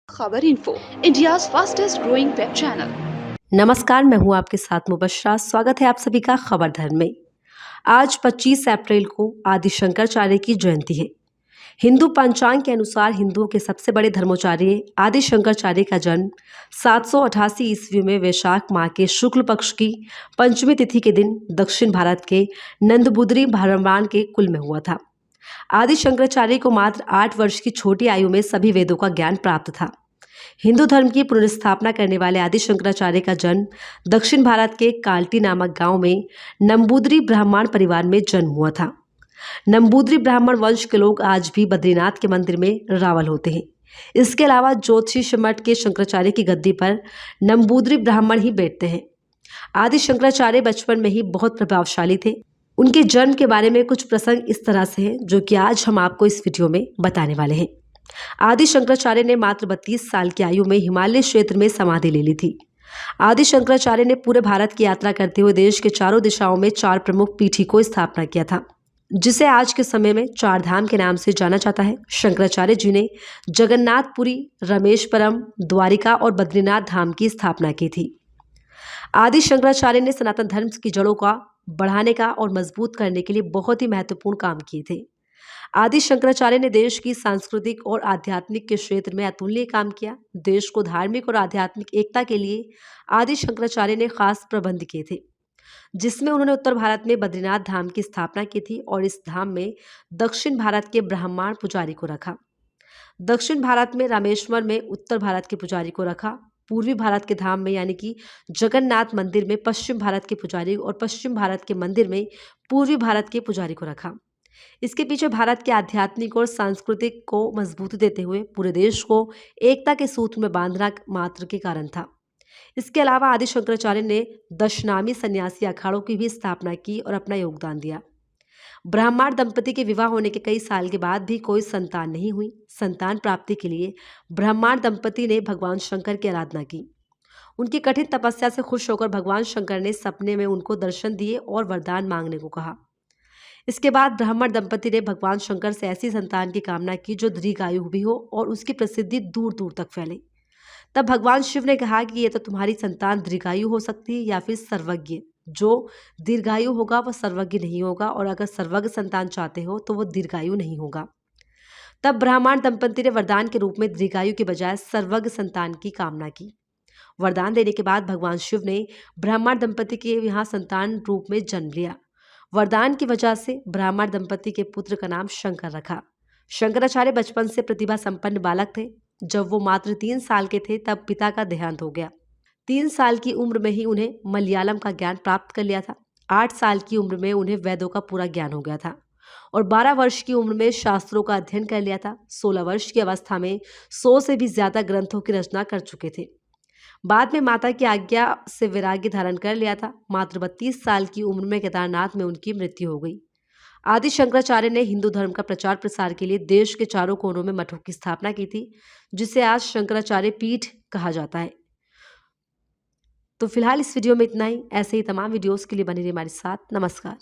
खबर info, India's fastest growing web channel. नमस्कार, मैं हूं आपके साथ मुबश्शरा। स्वागत है आप सभी का खबर धर्म में। आज 25 अप्रैल को आदि शंकराचार्य की जयंती है। हिंदू पंचांग के अनुसार हिंदुओं के सबसे बड़े धर्माचार्य आदि शंकराचार्य का जन्म 788 ईस्वी में वैशाख माह के शुक्ल पक्ष की पंचमी तिथि के दिन दक्षिण भारत के नंदबुद्री ब्राह्मण के कुल में हुआ था। आदि शंकराचार्य को मात्र 8 वर्ष की छोटी आयु में सभी वेदों का ज्ञान प्राप्त था। हिंदू धर्म की पुनर्स्थापना करने वाले आदि शंकराचार्य का जन्म दक्षिण भारत के काल्टी नामक गांव में नंबूदरी ब्राह्मण परिवार में जन्म हुआ था। नंबूदरी ब्राह्मण वंश के लोग आज भी बद्रीनाथ के मंदिर में रावल होते हैं। इसके अलावा ज्योतिष मठ के शंकराचार्य की गद्दी पर नंबूदरी ब्राह्मण ही बैठते हैं। आदि शंकराचार्य बचपन में ही बहुत प्रभावशाली थे। उनके जन्म के बारे में कुछ प्रसंग इस तरह से हैं जो कि आज हम आपको इस वीडियो में बताने वाले हैं। आदि शंकराचार्य ने मात्र 32 साल की आयु में हिमालय क्षेत्र में समाधि ले ली थी। आदि शंकराचार्य ने पूरे भारत की यात्रा करते हुए देश के चारों दिशाओं में 4 प्रमुख पीठी को स्थापना किया था, जिसे आज के समय में 4 धाम के नाम से जाना जाता है। शंकराचार्य जी ने जगन्नाथपुरी, रामेश्वरम, द्वारिका और बद्रीनाथ धाम की स्थापना की थी। आदि शंकराचार्य ने सनातन धर्म की जड़ों का बढ़ाने का और मजबूत करने के लिए बहुत ही महत्वपूर्ण काम किए थे। आदि शंकराचार्य ने देश की सांस्कृतिक और आध्यात्मिक के क्षेत्र में अतुलनीय काम किया। देश को धार्मिक और आध्यात्मिक एकता के लिए आदि शंकराचार्य ने खास प्रबंध किए थे, जिसमें उन्होंने उत्तर भारत में बद्रीनाथ धाम की स्थापना की थी और इस धाम में दक्षिण भारत के ब्राह्मण पुजारी को रखा। दक्षिण भारत में रामेश्वर में उत्तर भारत के पुजारी को रखा। पूर्वी भारत के धाम में यानी कि जगन्नाथ मंदिर में पश्चिम भारत के पुजारी और पश्चिम भारत के मंदिर में पूर्वी भारत के पुजारी को रखा। इसके पीछे भारत के आध्यात्मिक और सांस्कृतिक को मजबूती देते हुए पूरे देश को एकता के सूत्र में बांधना मात्र के कारण था। इसके अलावा आदि शंकराचार्य ने दशनामी सन्यासी अखाड़ों की भी स्थापना की और अपना योगदान दिया। ब्राह्मण दंपति के विवाह होने के कई साल के बाद भी कोई संतान नहीं हुई। संतान प्राप्ति के लिए ब्राह्मण दंपति ने भगवान शंकर की आराधना की। उनकी कठिन तपस्या से खुश होकर भगवान शंकर ने सपने में उनको दर्शन दिए और वरदान मांगने को कहा। इसके बाद ब्राह्मण दंपति ने भगवान शंकर से ऐसी संतान की कामना की जो दीर्घायु भी हो और उसकी प्रसिद्धि दूर दूर तक फैले। तब भगवान शिव ने कहा कि ये तो तुम्हारी संतान दीर्घायु हो सकती है या फिर सर्वज्ञ। जो दीर्घायु होगा वह सर्वज्ञ नहीं होगा, और अगर सर्वज्ञ संतान चाहते हो तो वह दीर्घायु नहीं होगा। तब ब्राह्मण दंपति ने वरदान के रूप में दीर्घायु के बजाय सर्वज्ञ संतान की कामना की। वरदान देने के बाद भगवान शिव ने ब्राह्मण दंपति के यहाँ संतान रूप में जन्म लिया। वरदान की वजह से ब्राह्मण दंपति के पुत्र का नाम शंकर रखा। शंकराचार्य बचपन से प्रतिभा संपन्न बालक थे। जब वो मात्र 3 साल के थे तब पिता का देहांत हो गया। 3 साल की उम्र में ही उन्हें मलयालम का ज्ञान प्राप्त कर लिया था। 8 साल की उम्र में उन्हें वेदों का पूरा ज्ञान हो गया था और 12 वर्ष की उम्र में शास्त्रों का अध्ययन कर लिया था। 16 वर्ष की अवस्था में 100 से भी ज्यादा ग्रंथों की रचना कर चुके थे। बाद में माता की आज्ञा से वैराग्य धारण कर लिया था। मात्र 32 साल की उम्र में केदारनाथ में उनकी मृत्यु हो गई। आदि शंकराचार्य ने हिंदू धर्म का प्रचार प्रसार के लिए देश के चारों कोनों में मठों की स्थापना की थी, जिसे आज शंकराचार्य पीठ कहा जाता है। तो फिलहाल इस वीडियो में इतना ही। ऐसे ही तमाम वीडियोस के लिए बने रहिए हमारे साथ। नमस्कार।